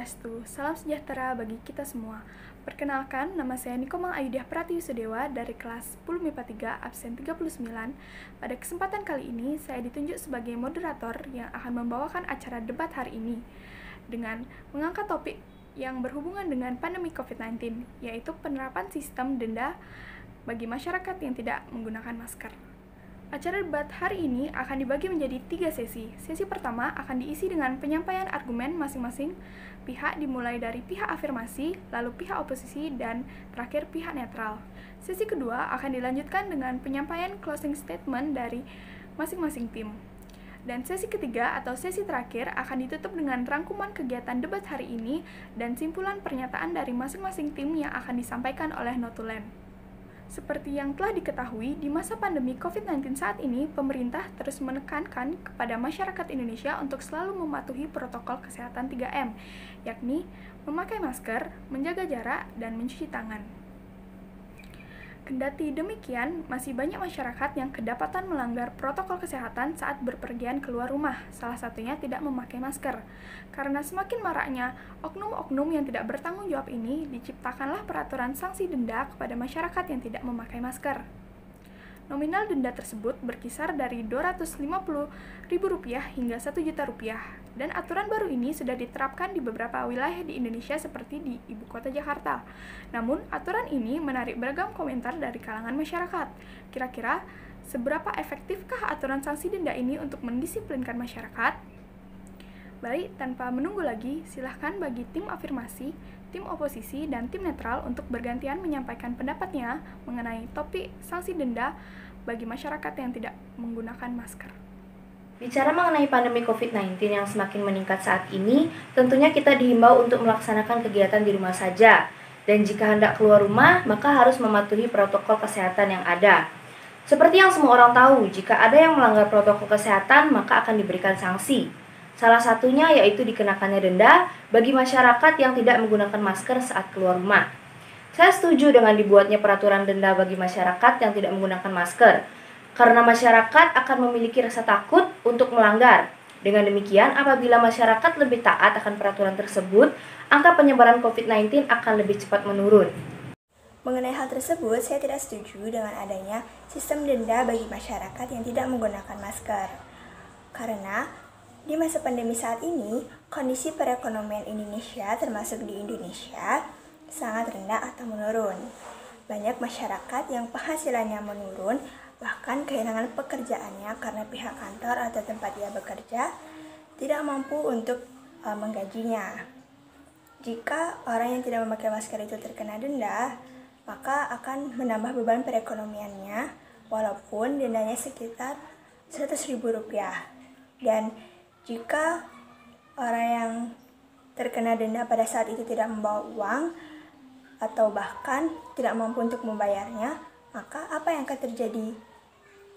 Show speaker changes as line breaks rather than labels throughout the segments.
Swastiastu, salam sejahtera bagi kita semua. Perkenalkan, nama saya Nikomang Aidiah Pratiusudewa dari kelas 10 MIPA 3, absen 39. Pada kesempatan kali ini, saya ditunjuk sebagai moderator yang akan membawakan acara debat hari ini dengan mengangkat topik yang berhubungan dengan pandemi COVID-19, yaitu penerapan sistem denda bagi masyarakat yang tidak menggunakan masker. Acara debat hari ini akan dibagi menjadi 3 sesi. Sesi pertama akan diisi dengan penyampaian argumen masing-masing pihak dimulai dari pihak afirmasi, lalu pihak oposisi, dan terakhir pihak netral. Sesi kedua akan dilanjutkan dengan penyampaian closing statement dari masing-masing tim. Dan sesi ketiga atau sesi terakhir akan ditutup dengan rangkuman kegiatan debat hari ini dan simpulan pernyataan dari masing-masing tim yang akan disampaikan oleh notulen. Seperti yang telah diketahui, di masa pandemi COVID-19 saat ini, pemerintah terus menekankan kepada masyarakat Indonesia untuk selalu mematuhi protokol kesehatan 3M, yakni memakai masker, menjaga jarak, dan mencuci tangan. Kendati demikian, masih banyak masyarakat yang kedapatan melanggar protokol kesehatan saat berpergian keluar rumah, salah satunya tidak memakai masker. Karena semakin maraknya oknum-oknum yang tidak bertanggung jawab ini, diciptakanlah peraturan sanksi denda kepada masyarakat yang tidak memakai masker. Nominal denda tersebut berkisar dari Rp250.000 hingga Rp1.000.000, dan aturan baru ini sudah diterapkan di beberapa wilayah di Indonesia seperti di Ibu Kota Jakarta. Namun, aturan ini menarik beragam komentar dari kalangan masyarakat. Kira-kira, seberapa efektifkah aturan sanksi denda ini untuk mendisiplinkan masyarakat? Baik, tanpa menunggu lagi, silahkan bagi tim afirmasi, tim oposisi, dan tim netral untuk bergantian menyampaikan pendapatnya mengenai topik sanksi denda bagi masyarakat yang tidak menggunakan masker.
Bicara mengenai pandemi COVID-19 yang semakin meningkat saat ini, tentunya kita dihimbau untuk melaksanakan kegiatan di rumah saja. Dan jika hendak keluar rumah, maka harus mematuhi protokol kesehatan yang ada. Seperti yang semua orang tahu, jika ada yang melanggar protokol kesehatan, maka akan diberikan sanksi. Salah satunya yaitu dikenakannya denda bagi masyarakat yang tidak menggunakan masker saat keluar rumah. Saya setuju dengan dibuatnya peraturan denda bagi masyarakat yang tidak menggunakan masker, karena masyarakat akan memiliki rasa takut untuk melanggar. Dengan demikian, apabila masyarakat lebih taat akan peraturan tersebut, angka penyebaran COVID-19 akan lebih cepat menurun.
Mengenai hal tersebut, saya tidak setuju dengan adanya sistem denda bagi masyarakat yang tidak menggunakan masker. Karena di masa pandemi saat ini, kondisi perekonomian Indonesia, termasuk di Indonesia, sangat rendah atau menurun. Banyak masyarakat yang penghasilannya menurun, bahkan kehilangan pekerjaannya karena pihak kantor atau tempat ia bekerja tidak mampu untuk menggajinya. Jika orang yang tidak memakai masker itu terkena denda, maka akan menambah beban perekonomiannya, walaupun dendanya sekitar Rp100.000. Dan jika orang yang terkena denda pada saat itu tidak membawa uang atau bahkan tidak mampu untuk membayarnya, maka apa yang akan terjadi?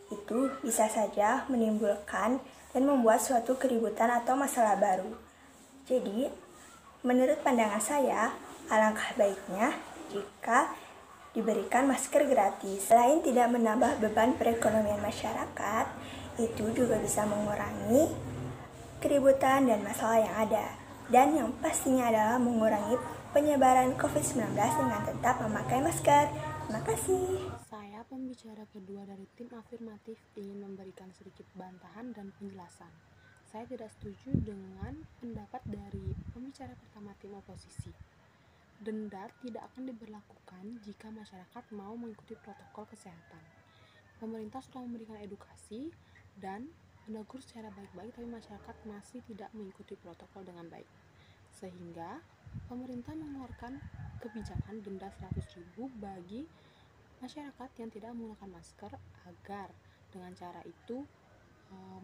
Itu bisa saja menimbulkan dan membuat suatu keributan atau masalah baru. Jadi, menurut pandangan saya, alangkah baiknya jika diberikan masker gratis. Selain tidak menambah beban perekonomian masyarakat, itu juga bisa mengurangi keributan dan masalah yang ada, dan yang pastinya adalah mengurangi penyebaran COVID-19 dengan tetap memakai masker. Terima kasih.
Saya, pembicara kedua dari tim afirmatif, ingin memberikan sedikit bantahan dan penjelasan. Saya tidak setuju dengan pendapat dari pembicara pertama tim oposisi. Denda tidak akan diberlakukan jika masyarakat mau mengikuti protokol kesehatan. Pemerintah sudah memberikan edukasi dan menegur secara baik-baik, tapi masyarakat masih tidak mengikuti protokol dengan baik. Sehingga pemerintah mengeluarkan kebijakan denda Rp100.000 bagi masyarakat yang tidak menggunakan masker, agar dengan cara itu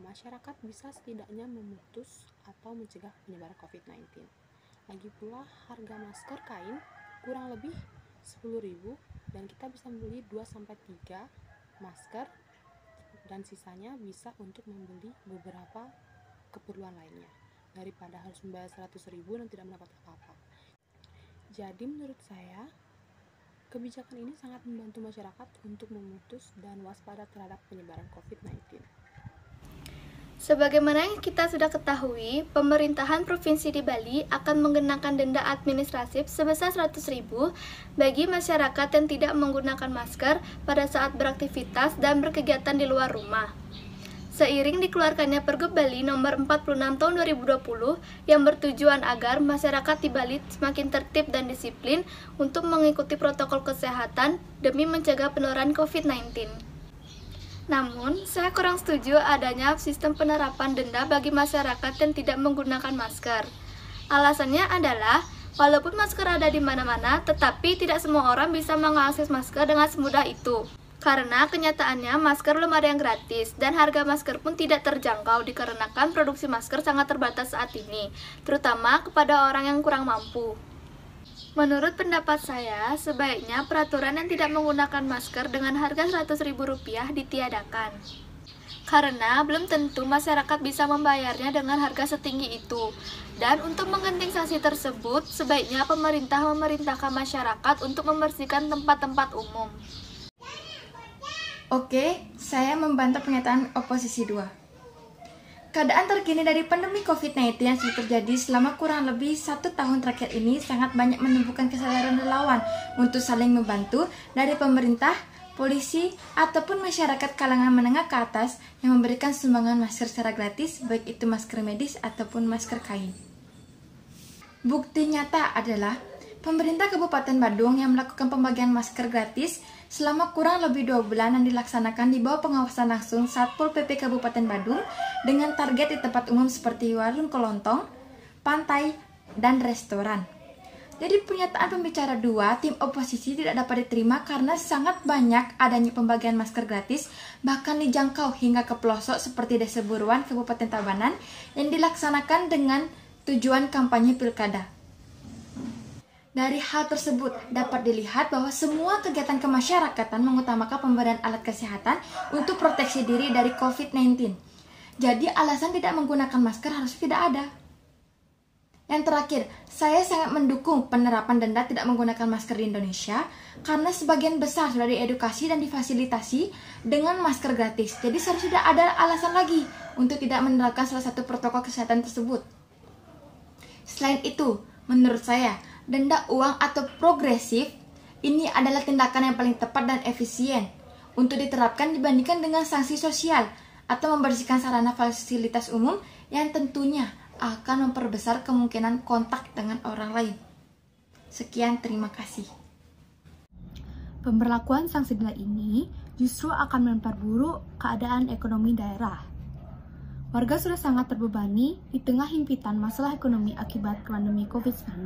masyarakat bisa setidaknya memutus atau mencegah penyebaran COVID-19. Lagi pula harga masker kain kurang lebih Rp10.000 dan kita bisa membeli 2-3 masker, dan sisanya bisa untuk membeli beberapa keperluan lainnya daripada harus membayar Rp100.000 dan tidak mendapat apa-apa. Jadi menurut saya, kebijakan ini sangat membantu masyarakat untuk memutus dan waspada terhadap penyebaran COVID-19.
Sebagaimana yang kita sudah ketahui, pemerintahan Provinsi di Bali akan mengenakan denda administratif sebesar 100.000 bagi masyarakat yang tidak menggunakan masker pada saat beraktivitas dan berkegiatan di luar rumah. Seiring dikeluarkannya Pergub Bali nomor 46 tahun 2020 yang bertujuan agar masyarakat di Bali semakin tertib dan disiplin untuk mengikuti protokol kesehatan demi mencegah penularan COVID-19. Namun, saya kurang setuju adanya sistem penerapan denda bagi masyarakat yang tidak menggunakan masker. Alasannya adalah, walaupun masker ada di mana-mana, tetapi tidak semua orang bisa mengakses masker dengan semudah itu. Karena kenyataannya masker belum ada yang gratis, dan harga masker pun tidak terjangkau dikarenakan produksi masker sangat terbatas saat ini, terutama kepada orang yang kurang mampu. Menurut pendapat saya, sebaiknya peraturan yang tidak menggunakan masker dengan harga Rp100.000 ditiadakan. Karena belum tentu masyarakat bisa membayarnya dengan harga setinggi itu. Dan untuk menggenting sanksi tersebut, sebaiknya pemerintah memerintahkan masyarakat untuk membersihkan tempat-tempat umum.
Oke, saya membantah pernyataan oposisi 2. Keadaan terkini dari pandemi COVID-19 yang sudah terjadi selama kurang lebih 1 tahun terakhir ini sangat banyak menumbuhkan kesadaran relawan untuk saling membantu dari pemerintah, polisi, ataupun masyarakat kalangan menengah ke atas yang memberikan sumbangan masker secara gratis, baik itu masker medis ataupun masker kain. Bukti nyata adalah pemerintah Kabupaten Badung yang melakukan pembagian masker gratis selama kurang lebih 2 bulan yang dilaksanakan di bawah pengawasan langsung Satpol PP Kabupaten Badung dengan target di tempat umum seperti warung kelontong, pantai, dan restoran. Jadi pernyataan pembicara 2, tim oposisi tidak dapat diterima karena sangat banyak adanya pembagian masker gratis bahkan dijangkau hingga ke pelosok seperti Desa Buruan, Kabupaten Tabanan yang dilaksanakan dengan tujuan kampanye pilkada. Dari hal tersebut dapat dilihat bahwa semua kegiatan kemasyarakatan mengutamakan pemberian alat kesehatan untuk proteksi diri dari COVID-19. Jadi alasan tidak menggunakan masker harus tidak ada. Yang terakhir, saya sangat mendukung penerapan denda tidak menggunakan masker di Indonesia karena sebagian besar sudah diedukasi dan difasilitasi dengan masker gratis. Jadi seharusnya tidak ada alasan lagi untuk tidak menerapkan salah satu protokol kesehatan tersebut. Selain itu, menurut saya, denda uang atau progresif ini adalah tindakan yang paling tepat dan efisien untuk diterapkan dibandingkan dengan sanksi sosial atau membersihkan sarana fasilitas umum yang tentunya akan memperbesar kemungkinan kontak dengan orang lain. Sekian, terima kasih.
Pemberlakuan sanksi denda ini justru akan memperburuk keadaan ekonomi daerah. Warga sudah sangat terbebani di tengah himpitan masalah ekonomi akibat pandemi COVID-19.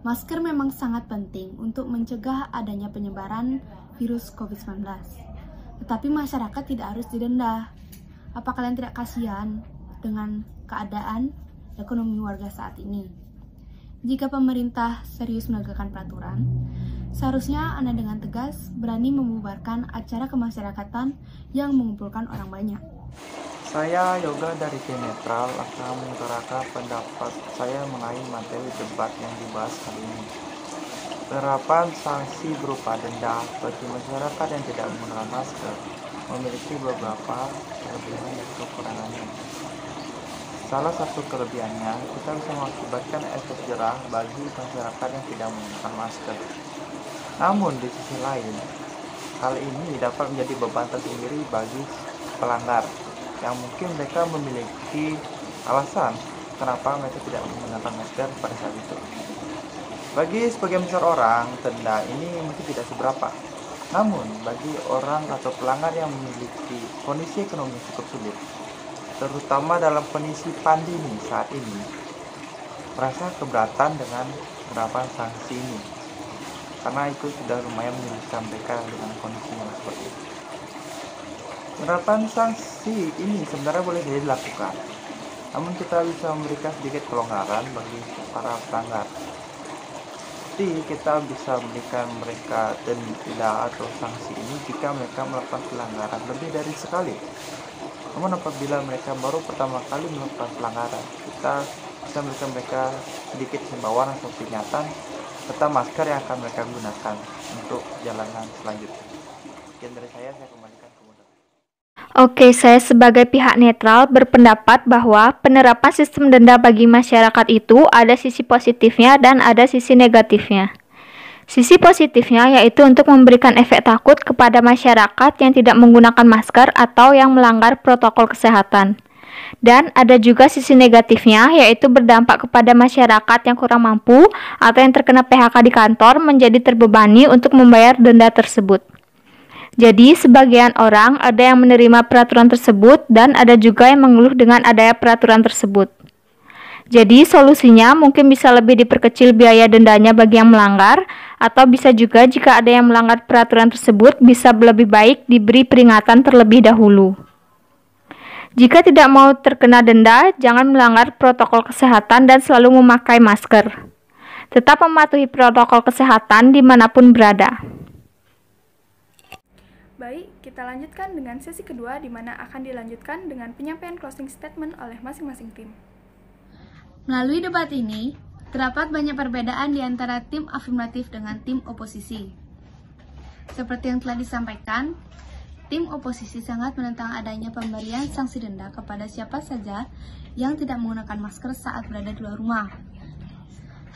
Masker memang sangat penting untuk mencegah adanya penyebaran virus COVID-19. Tetapi masyarakat tidak harus didenda. Apa kalian tidak kasihan dengan keadaan ekonomi warga saat ini? Jika pemerintah serius menegakkan peraturan, seharusnya Anda dengan tegas berani membubarkan acara kemasyarakatan yang mengumpulkan orang banyak.
Saya Yoga dari tim Netral akan mengutarakan pendapat saya mengenai materi debat yang dibahas kali ini. Penerapan sanksi berupa denda bagi masyarakat yang tidak menggunakan masker memiliki beberapa kelebihan dan kekurangannya. Salah satu kelebihannya, kita bisa mengakibatkan efek jerah bagi masyarakat yang tidak menggunakan masker. Namun di sisi lain, hal ini dapat menjadi beban tersendiri bagi pelanggar yang mungkin mereka memiliki alasan kenapa mereka tidak menggunakan masker pada saat itu. Bagi sebagian besar orang, denda ini mungkin tidak seberapa. Namun, bagi orang atau pelanggar yang memiliki kondisi ekonomi cukup sulit, terutama dalam kondisi pandemi saat ini, merasa keberatan dengan penerapan sanksi ini. Karena itu sudah lumayan menyulitkan mereka dengan kondisi yang seperti itu. Penerapan sanksi ini sebenarnya boleh dilakukan, namun kita bisa memberikan sedikit kelonggaran bagi para pelanggar. Jadi kita bisa memberikan mereka denda atau sanksi ini jika mereka melakukan pelanggaran lebih dari sekali. Namun apabila mereka baru pertama kali melakukan pelanggaran, kita bisa memberikan mereka sedikit himbauan atau peringatan serta masker yang akan mereka gunakan untuk jalanan selanjutnya. Sekian dari saya kembalikan ke moderator.
Oke, saya sebagai pihak netral berpendapat bahwa penerapan sistem denda bagi masyarakat itu ada sisi positifnya dan ada sisi negatifnya. Sisi positifnya yaitu untuk memberikan efek takut kepada masyarakat yang tidak menggunakan masker atau yang melanggar protokol kesehatan. Dan ada juga sisi negatifnya yaitu berdampak kepada masyarakat yang kurang mampu atau yang terkena PHK di kantor menjadi terbebani untuk membayar denda tersebut. Jadi, sebagian orang ada yang menerima peraturan tersebut dan ada juga yang mengeluh dengan adanya peraturan tersebut. Jadi, solusinya mungkin bisa lebih diperkecil biaya dendanya bagi yang melanggar, atau bisa juga jika ada yang melanggar peraturan tersebut bisa lebih baik diberi peringatan terlebih dahulu. Jika tidak mau terkena denda, jangan melanggar protokol kesehatan dan selalu memakai masker. Tetap mematuhi protokol kesehatan dimanapun berada.
Baik, kita lanjutkan dengan sesi kedua di mana akan dilanjutkan dengan penyampaian closing statement oleh masing-masing tim.
Melalui debat ini, terdapat banyak perbedaan di antara tim afirmatif dengan tim oposisi. Seperti yang telah disampaikan, tim oposisi sangat menentang adanya pemberian sanksi denda kepada siapa saja yang tidak menggunakan masker saat berada di luar rumah.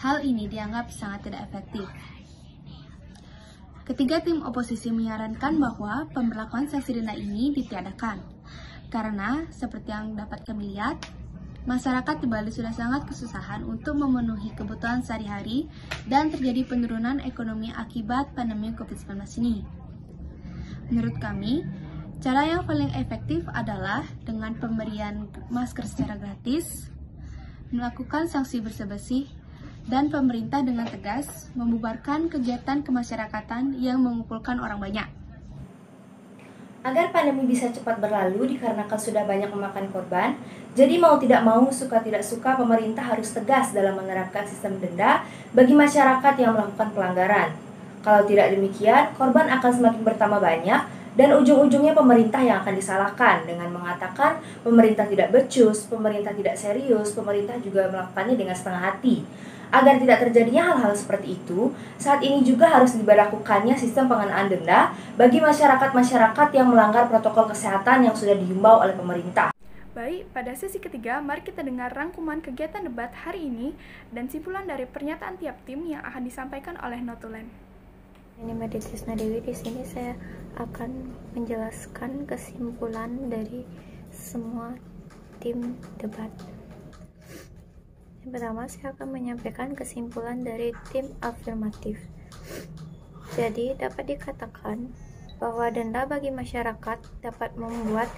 Hal ini dianggap sangat tidak efektif. Ketiga tim oposisi menyarankan bahwa pemberlakuan sanksi denda ini ditiadakan, karena seperti yang dapat kami lihat, masyarakat di Bali sudah sangat kesusahan untuk memenuhi kebutuhan sehari-hari dan terjadi penurunan ekonomi akibat pandemi COVID-19 ini. Menurut kami, cara yang paling efektif adalah dengan pemberian masker secara gratis, melakukan sanksi bersih-bersih, dan pemerintah dengan tegas membubarkan kegiatan kemasyarakatan yang mengumpulkan orang banyak.
Agar pandemi bisa cepat berlalu dikarenakan sudah banyak memakan korban, jadi mau tidak mau, suka tidak suka, pemerintah harus tegas dalam menerapkan sistem denda bagi masyarakat yang melakukan pelanggaran. Kalau tidak demikian, korban akan semakin bertambah banyak dan ujung-ujungnya pemerintah yang akan disalahkan dengan mengatakan pemerintah tidak becus, pemerintah tidak serius, pemerintah juga melakukannya dengan setengah hati. Agar tidak terjadinya hal-hal seperti itu, saat ini juga harus diberlakukannya sistem pengenaan denda bagi masyarakat-masyarakat yang melanggar protokol kesehatan yang sudah dihimbau oleh pemerintah.
Baik, pada sesi ketiga, mari kita dengar rangkuman kegiatan debat hari ini dan simpulan dari pernyataan tiap tim yang akan disampaikan oleh Notulen.
Ini Made Trisna Dewi. Di sini saya akan menjelaskan kesimpulan dari semua tim debat. Yang pertama, saya akan menyampaikan kesimpulan dari tim afirmatif. Jadi, dapat dikatakan bahwa denda bagi masyarakat dapat membuat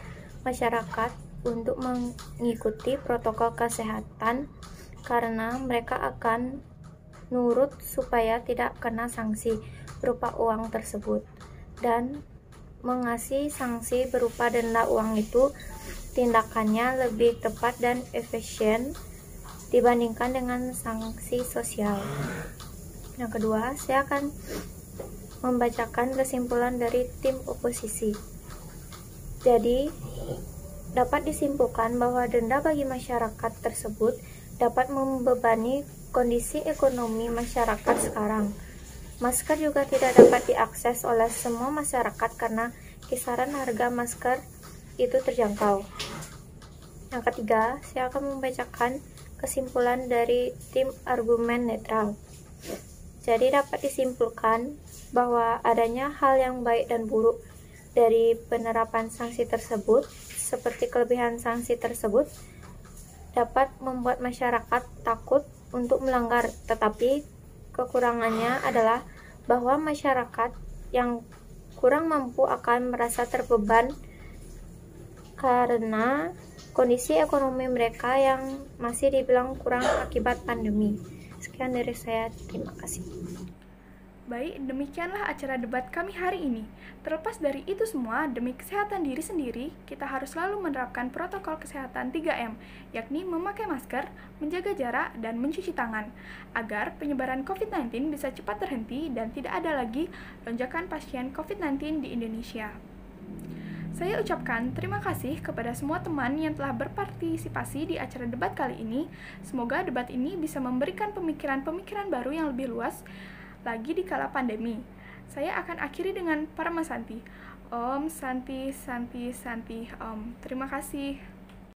masyarakat untuk mengikuti protokol kesehatan karena mereka akan nurut supaya tidak kena sanksi berupa uang tersebut, dan mengasih sanksi berupa denda uang itu tindakannya lebih tepat dan efisien dibandingkan dengan sanksi sosial. Yang kedua, saya akan membacakan kesimpulan dari tim oposisi. Jadi, dapat disimpulkan bahwa denda bagi masyarakat tersebut dapat membebani kondisi ekonomi masyarakat sekarang. Masker juga tidak dapat diakses oleh semua masyarakat karena kisaran harga masker itu terjangkau. Yang ketiga, saya akan membacakan kesimpulan dari tim argumen netral. Jadi dapat disimpulkan bahwa adanya hal yang baik dan buruk dari penerapan sanksi tersebut, seperti kelebihan sanksi tersebut dapat membuat masyarakat takut untuk melanggar, tetapi kekurangannya adalah bahwa masyarakat yang kurang mampu akan merasa terbeban karena kondisi ekonomi mereka yang masih dibilang kurang akibat pandemi. Sekian dari saya, terima kasih.
Baik, demikianlah acara debat kami hari ini. Terlepas dari itu semua, demi kesehatan diri sendiri, kita harus selalu menerapkan protokol kesehatan 3M, yakni memakai masker, menjaga jarak, dan mencuci tangan, agar penyebaran COVID-19 bisa cepat terhenti dan tidak ada lagi lonjakan pasien COVID-19 di Indonesia. Saya ucapkan terima kasih kepada semua teman yang telah berpartisipasi di acara debat kali ini. Semoga debat ini bisa memberikan pemikiran-pemikiran baru yang lebih luas lagi di kala pandemi. Saya akan akhiri dengan Paramasanti. Om Santi Santi Santi Om. Terima kasih.